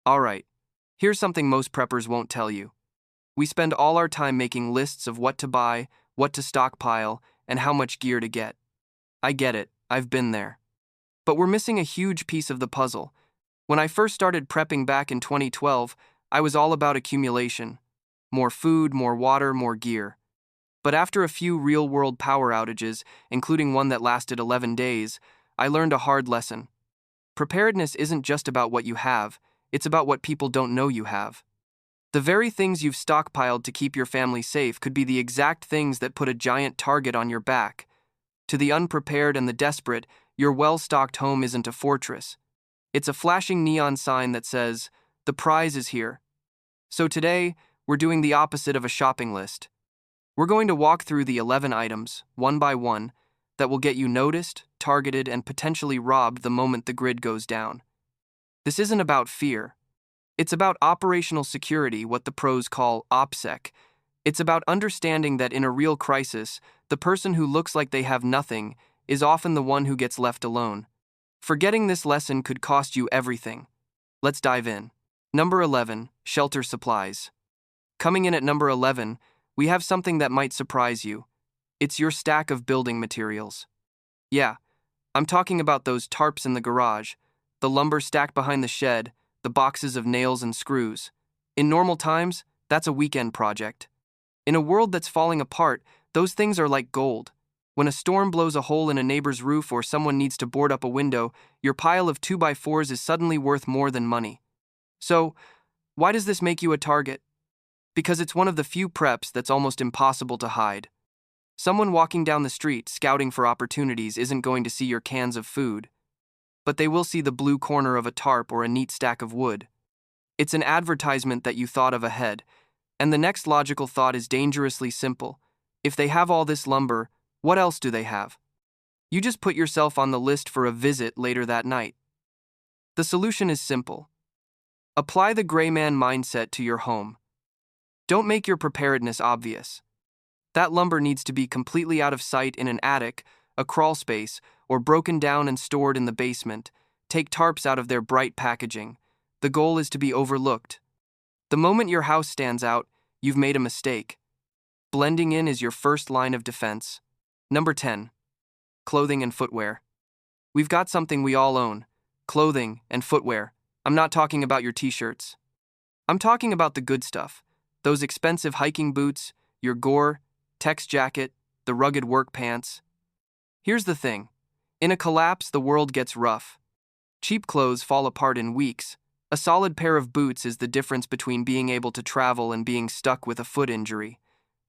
Alright, here's something most preppers won't tell you. We spend all our time making lists of what to buy, what to stockpile, and how much gear to get. I get it, I've been there. But we're missing a huge piece of the puzzle. When I first started prepping back in 2012, I was all about accumulation. More food, more water, more gear. But after a few real-world power outages, including one that lasted 11 days, I learned a hard lesson. Preparedness isn't just about what you have, it's about what people don't know you have. The very things you've stockpiled to keep your family safe could be the exact things that put a giant target on your back. To the unprepared and the desperate, your well-stocked home isn't a fortress. It's a flashing neon sign that says, "The prize is here." So today, we're doing the opposite of a shopping list. We're going to walk through the 11 items, one by one, that will get you noticed, targeted, and potentially robbed the moment the grid goes down. This isn't about fear. It's about operational security, what the pros call OPSEC. It's about understanding that in a real crisis, the person who looks like they have nothing is often the one who gets left alone. Forgetting this lesson could cost you everything. Let's dive in. Number 11, shelter supplies. Coming in at number 11, we have something that might surprise you. It's your stack of building materials. Yeah, I'm talking about those tarps in the garage, the lumber stacked behind the shed, the boxes of nails and screws. In normal times, that's a weekend project. In a world that's falling apart, those things are like gold. When a storm blows a hole in a neighbor's roof or someone needs to board up a window, your pile of 2x4s is suddenly worth more than money. So, why does this make you a target? Because it's one of the few preps that's almost impossible to hide. Someone walking down the street scouting for opportunities isn't going to see your cans of food, but they will see the blue corner of a tarp or a neat stack of wood. It's an advertisement that you thought of ahead, and the next logical thought is dangerously simple. If they have all this lumber, what else do they have? You just put yourself on the list for a visit later that night. The solution is simple. Apply the gray man mindset to your home. Don't make your preparedness obvious. That lumber needs to be completely out of sight in an attic, a crawl space, or broken down and stored in the basement. Take tarps out of their bright packaging. The goal is to be overlooked. The moment your house stands out, you've made a mistake. Blending in is your first line of defense. Number 10. Clothing and footwear. We've got something we all own. Clothing and footwear. I'm not talking about your t-shirts. I'm talking about the good stuff. Those expensive hiking boots, your Gore, Tex jacket, the rugged work pants. Here's the thing. In a collapse, the world gets rough. Cheap clothes fall apart in weeks. A solid pair of boots is the difference between being able to travel and being stuck with a foot injury.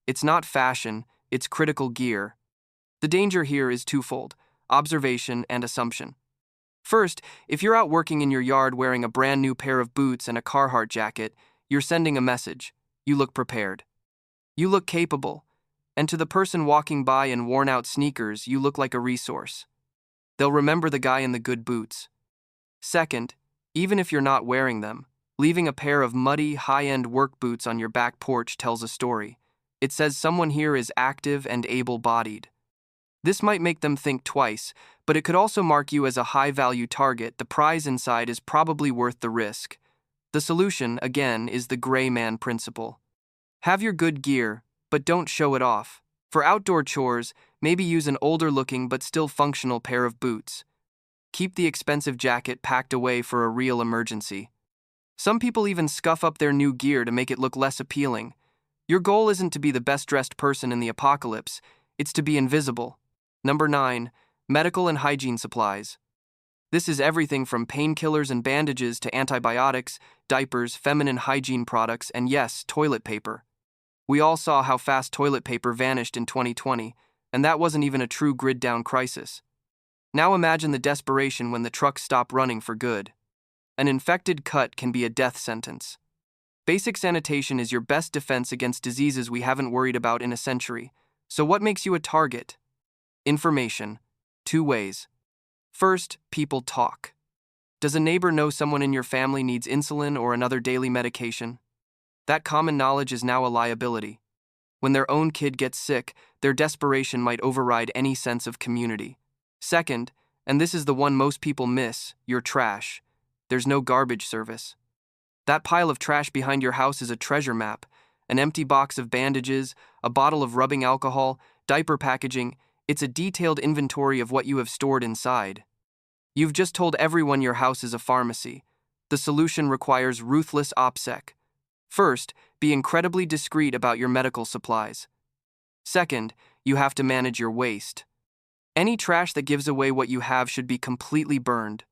It's not fashion, it's critical gear. The danger here is twofold: observation and assumption. First, if you're out working in your yard wearing a brand new pair of boots and a Carhartt jacket, you're sending a message. You look prepared. You look capable. And to the person walking by in worn-out sneakers, you look like a resource. They'll remember the guy in the good boots. Second, even if you're not wearing them, leaving a pair of muddy, high-end work boots on your back porch tells a story. It says someone here is active and able-bodied. This might make them think twice, but it could also mark you as a high-value target. The prize inside is probably worth the risk. The solution, again, is the gray man principle. Have your good gear, but don't show it off. For outdoor chores, maybe use an older-looking but still functional pair of boots. Keep the expensive jacket packed away for a real emergency. Some people even scuff up their new gear to make it look less appealing. Your goal isn't to be the best-dressed person in the apocalypse, it's to be invisible. Number 9, medical and hygiene supplies. This is everything from painkillers and bandages to antibiotics, diapers, feminine hygiene products, and yes, toilet paper. We all saw how fast toilet paper vanished in 2020, and that wasn't even a true grid-down crisis. Now imagine the desperation when the trucks stop running for good. An infected cut can be a death sentence. Basic sanitation is your best defense against diseases we haven't worried about in a century. So what makes you a target? Information. 2 ways. First, people talk. Does a neighbor know someone in your family needs insulin or another daily medication? That common knowledge is now a liability. When their own kid gets sick, their desperation might override any sense of community. Second, and this is the one most people miss, your trash. There's no garbage service. That pile of trash behind your house is a treasure map. An empty box of bandages, a bottle of rubbing alcohol, diaper packaging. It's a detailed inventory of what you have stored inside. You've just told everyone your house is a pharmacy. The solution requires ruthless OPSEC. First, be incredibly discreet about your medical supplies. Second, you have to manage your waste. Any trash that gives away what you have should be completely burned.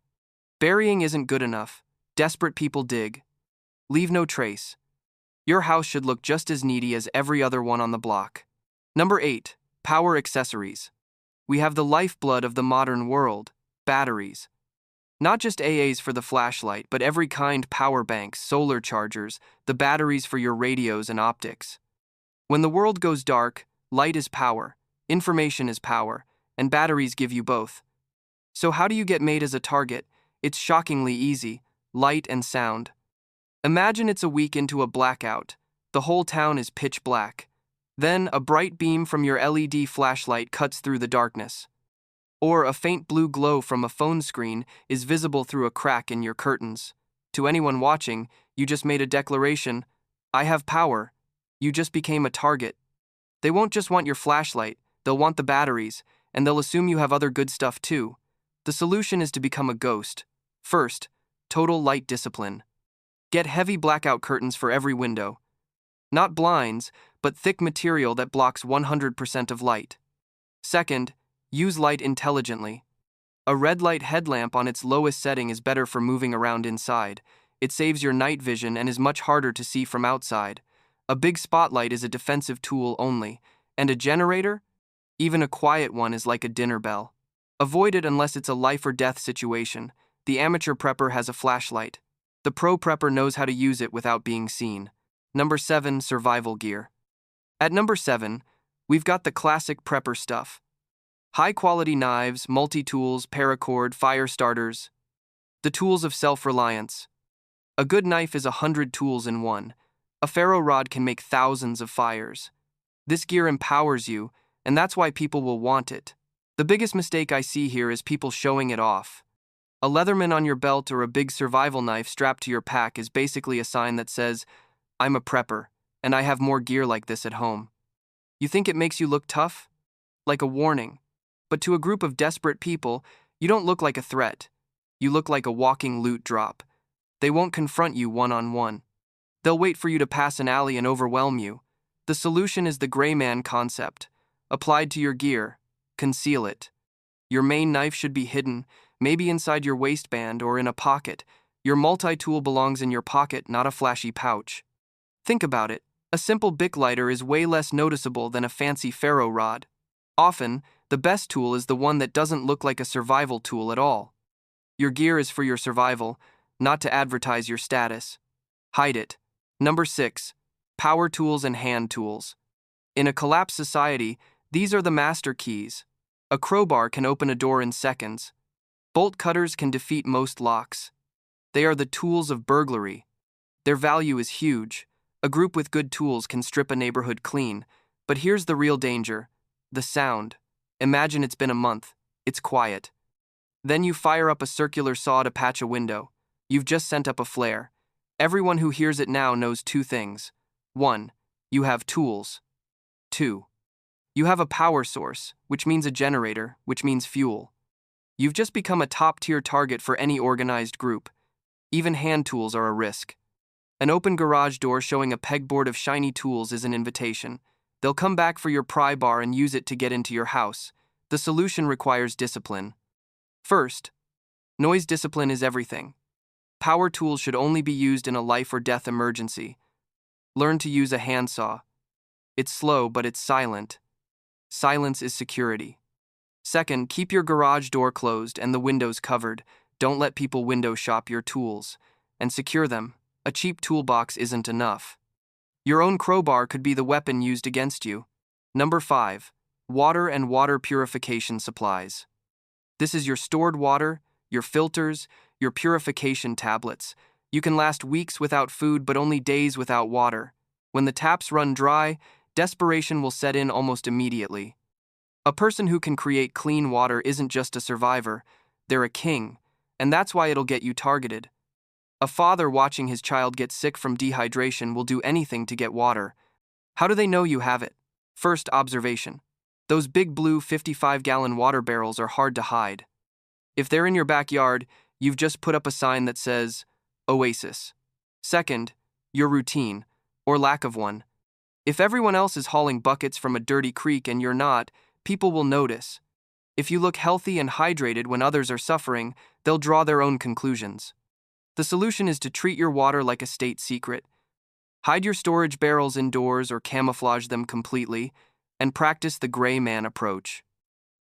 Burying isn't good enough. Desperate people dig. Leave no trace. Your house should look just as needy as every other one on the block. Number 8. Power accessories. We have the lifeblood of the modern world, batteries. Not just AAs for the flashlight, but every kind: power banks, solar chargers, the batteries for your radios and optics. When the world goes dark, light is power, information is power, and batteries give you both. So how do you get made as a target? It's shockingly easy: light and sound. Imagine it's a week into a blackout. The whole town is pitch black. Then a bright beam from your LED flashlight cuts through the darkness. Or a faint blue glow from a phone screen is visible through a crack in your curtains. To anyone watching, you just made a declaration: I have power. You just became a target. They won't just want your flashlight, they'll want the batteries, and they'll assume you have other good stuff too. The solution is to become a ghost. First, total light discipline. Get heavy blackout curtains for every window. Not blinds, but thick material that blocks 100% of light. Second, use light intelligently. A red light headlamp on its lowest setting is better for moving around inside. It saves your night vision and is much harder to see from outside. A big spotlight is a defensive tool only. And a generator? Even a quiet one is like a dinner bell. Avoid it unless it's a life or death situation. The amateur prepper has a flashlight. The pro prepper knows how to use it without being seen. Number 7. Survival gear. At number 7, we've got the classic prepper stuff. High-quality knives, multi-tools, paracord, fire starters. The tools of self-reliance. A good knife is 100 tools in one. A ferro rod can make thousands of fires. This gear empowers you, and that's why people will want it. The biggest mistake I see here is people showing it off. A Leatherman on your belt or a big survival knife strapped to your pack is basically a sign that says, I'm a prepper, and I have more gear like this at home. You think it makes you look tough? Like a warning. But to a group of desperate people, you don't look like a threat. You look like a walking loot drop. They won't confront you one-on-one. They'll wait for you to pass an alley and overwhelm you. The solution is the gray man concept. Applied to your gear, conceal it. Your main knife should be hidden, maybe inside your waistband or in a pocket. Your multi-tool belongs in your pocket, not a flashy pouch. Think about it. A simple Bic lighter is way less noticeable than a fancy ferro rod. Often, the best tool is the one that doesn't look like a survival tool at all. Your gear is for your survival, not to advertise your status. Hide it. Number 6. Power tools and hand tools. In a collapsed society, these are the master keys. A crowbar can open a door in seconds. Bolt cutters can defeat most locks. They are the tools of burglary. Their value is huge. A group with good tools can strip a neighborhood clean. But here's the real danger: the sound. Imagine it's been a month. It's quiet. Then you fire up a circular saw to patch a window. You've just sent up a flare. Everyone who hears it now knows 2 things. 1. You have tools. 2. You have a power source, which means a generator, which means fuel. You've just become a top-tier target for any organized group. Even hand tools are a risk. An open garage door showing a pegboard of shiny tools is an invitation. They'll come back for your pry bar and use it to get into your house. The solution requires discipline. First, noise discipline is everything. Power tools should only be used in a life or death emergency. Learn to use a handsaw. It's slow, but it's silent. Silence is security. Second, keep your garage door closed and the windows covered. Don't let people window shop your tools. And secure them. A cheap toolbox isn't enough. Your own crowbar could be the weapon used against you. Number 5. Water and water purification supplies. This is your stored water, your filters, your purification tablets. You can last weeks without food but only days without water. When the taps run dry, desperation will set in almost immediately. A person who can create clean water isn't just a survivor, they're a king, and that's why it'll get you targeted. A father watching his child get sick from dehydration will do anything to get water. How do they know you have it? First observation. Those big blue 55-gallon water barrels are hard to hide. If they're in your backyard, you've just put up a sign that says, Oasis. Second, your routine, or lack of one. If everyone else is hauling buckets from a dirty creek and you're not, people will notice. If you look healthy and hydrated when others are suffering, they'll draw their own conclusions. The solution is to treat your water like a state secret. Hide your storage barrels indoors or camouflage them completely, and practice the gray man approach.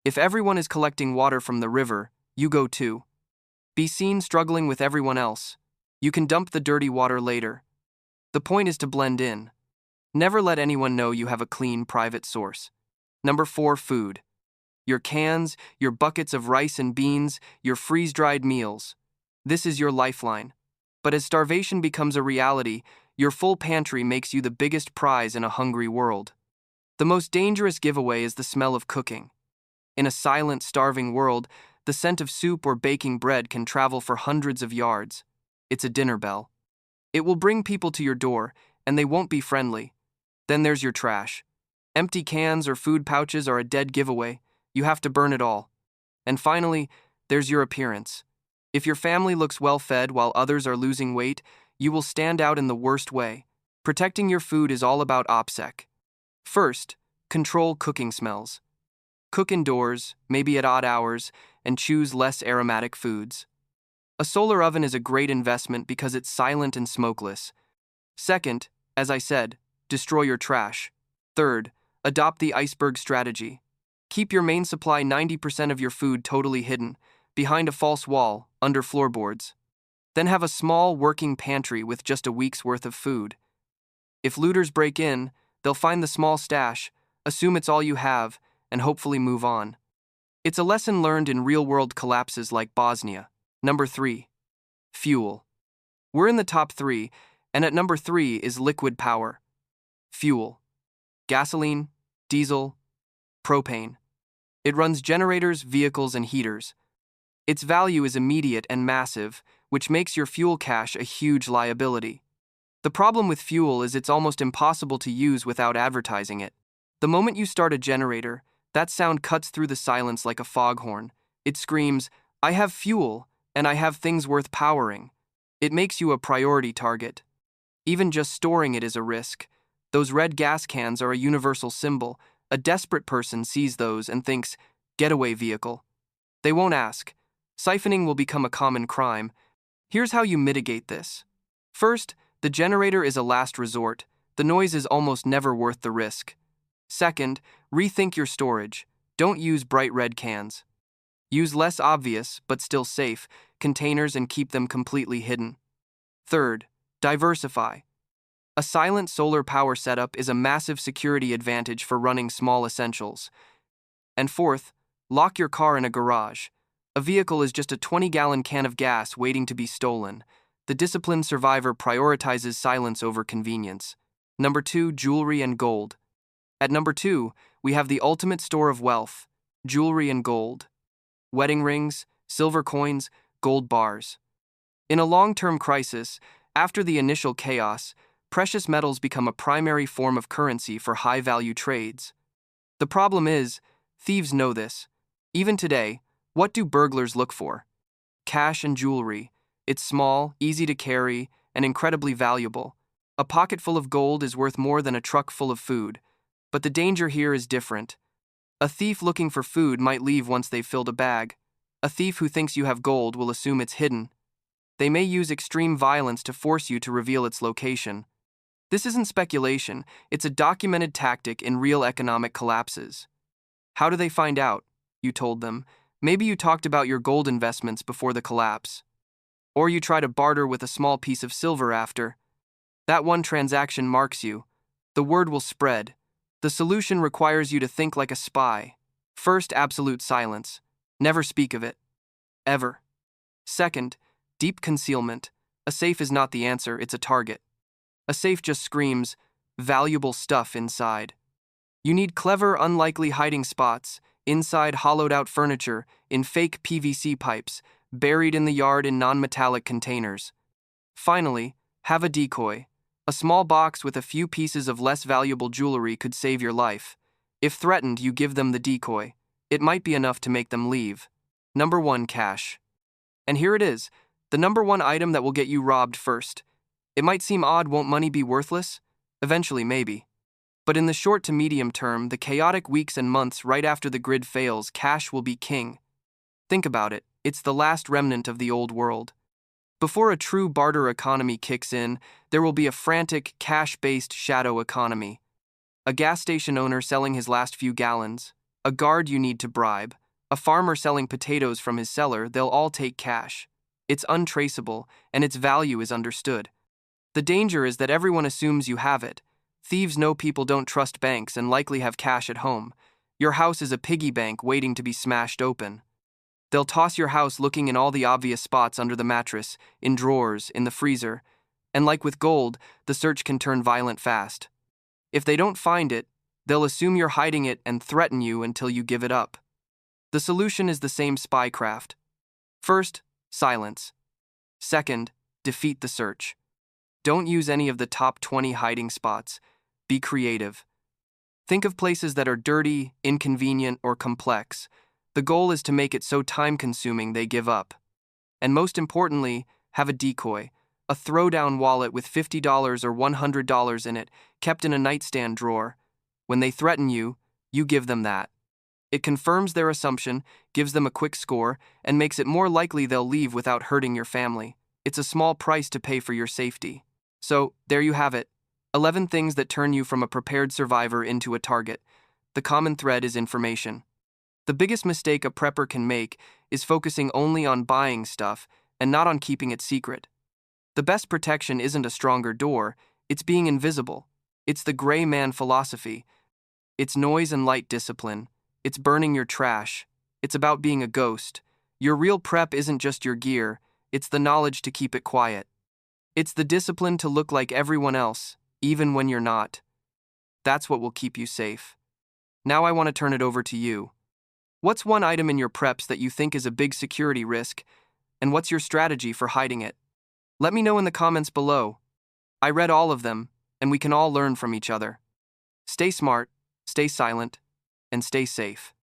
If everyone is collecting water from the river, you go too. Be seen struggling with everyone else. You can dump the dirty water later. The point is to blend in. Never let anyone know you have a clean, private source. Number 4, food. Your cans, your buckets of rice and beans, your freeze-dried meals. This is your lifeline. But as starvation becomes a reality, your full pantry makes you the biggest prize in a hungry world. The most dangerous giveaway is the smell of cooking. In a silent, starving world, the scent of soup or baking bread can travel for hundreds of yards. It's a dinner bell. It will bring people to your door, and they won't be friendly. Then there's your trash. Empty cans or food pouches are a dead giveaway. You have to burn it all. And finally, there's your appearance. If your family looks well-fed while others are losing weight, you will stand out in the worst way. Protecting your food is all about OPSEC. First, control cooking smells. Cook indoors, maybe at odd hours, and choose less aromatic foods. A solar oven is a great investment because it's silent and smokeless. Second, as I said, destroy your trash. Third, adopt the iceberg strategy. Keep your main supply 90% of your food totally hidden, behind a false wall, under floorboards. Then have a small working pantry with just a week's worth of food. If looters break in, they'll find the small stash, assume it's all you have, and hopefully move on. It's a lesson learned in real-world collapses like Bosnia. Number 3. Fuel. We're in the top 3, and at number 3 is liquid power. Fuel. Gasoline, diesel, propane. It runs generators, vehicles, and heaters. Its value is immediate and massive, which makes your fuel cache a huge liability. The problem with fuel is it's almost impossible to use without advertising it. The moment you start a generator, that sound cuts through the silence like a foghorn. It screams, I have fuel, and I have things worth powering. It makes you a priority target. Even just storing it is a risk. Those red gas cans are a universal symbol. A desperate person sees those and thinks, getaway vehicle. They won't ask. Siphoning will become a common crime. Here's how you mitigate this. First, the generator is a last resort. The noise is almost never worth the risk. Second, rethink your storage. Don't use bright red cans. Use less obvious, but still safe, containers and keep them completely hidden. Third, diversify. A silent solar power setup is a massive security advantage for running small essentials. And fourth, lock your car in a garage. A vehicle is just a 20-gallon can of gas waiting to be stolen. The disciplined survivor prioritizes silence over convenience. Number 2, jewelry and gold. At number 2, we have the ultimate store of wealth, jewelry and gold. Wedding rings, silver coins, gold bars. In a long-term crisis, after the initial chaos, precious metals become a primary form of currency for high-value trades. The problem is, thieves know this. Even today, what do burglars look for? Cash and jewelry. It's small, easy to carry, and incredibly valuable. A pocket full of gold is worth more than a truck full of food. But the danger here is different. A thief looking for food might leave once they've filled a bag. A thief who thinks you have gold will assume it's hidden. They may use extreme violence to force you to reveal its location. This isn't speculation, it's a documented tactic in real economic collapses. How do they find out? You told them. Maybe you talked about your gold investments before the collapse. Or you try to barter with a small piece of silver after. That one transaction marks you. The word will spread. The solution requires you to think like a spy. First, absolute silence. Never speak of it. Ever. Second, deep concealment. A safe is not the answer, it's a target. A safe just screams, valuable stuff inside. You need clever, unlikely hiding spots, inside hollowed-out furniture, in fake PVC pipes, buried in the yard in non-metallic containers. Finally, have a decoy. A small box with a few pieces of less valuable jewelry could save your life. If threatened, you give them the decoy. It might be enough to make them leave. Number 1, cash. And here it is, the number 1 item that will get you robbed first. It might seem odd, won't money be worthless? Eventually, maybe. But in the short to medium term, the chaotic weeks and months right after the grid fails, cash will be king. Think about it, it's the last remnant of the old world. Before a true barter economy kicks in, there will be a frantic, cash-based shadow economy. A gas station owner selling his last few gallons, a guard you need to bribe, a farmer selling potatoes from his cellar, they'll all take cash. It's untraceable, and its value is understood. The danger is that everyone assumes you have it. Thieves know people don't trust banks and likely have cash at home. Your house is a piggy bank waiting to be smashed open. They'll toss your house looking in all the obvious spots under the mattress, in drawers, in the freezer. And like with gold, the search can turn violent fast. If they don't find it, they'll assume you're hiding it and threaten you until you give it up. The solution is the same spycraft. First, silence. Second, defeat the search. Don't use any of the top 20 hiding spots. Be creative. Think of places that are dirty, inconvenient, or complex. The goal is to make it so time-consuming they give up. And most importantly, have a decoy, a throwdown wallet with $50 or $100 in it, kept in a nightstand drawer. When they threaten you, you give them that. It confirms their assumption, gives them a quick score, and makes it more likely they'll leave without hurting your family. It's a small price to pay for your safety. So, there you have it. 11 things that turn you from a prepared survivor into a target. The common thread is information. The biggest mistake a prepper can make is focusing only on buying stuff and not on keeping it secret. The best protection isn't a stronger door, it's being invisible. It's the gray man philosophy. It's noise and light discipline. It's burning your trash. It's about being a ghost. Your real prep isn't just your gear, it's the knowledge to keep it quiet. It's the discipline to look like everyone else, even when you're not. That's what will keep you safe. Now I want to turn it over to you. What's one item in your preps that you think is a big security risk, and what's your strategy for hiding it? Let me know in the comments below. I read all of them, and we can all learn from each other. Stay smart, stay silent, and stay safe.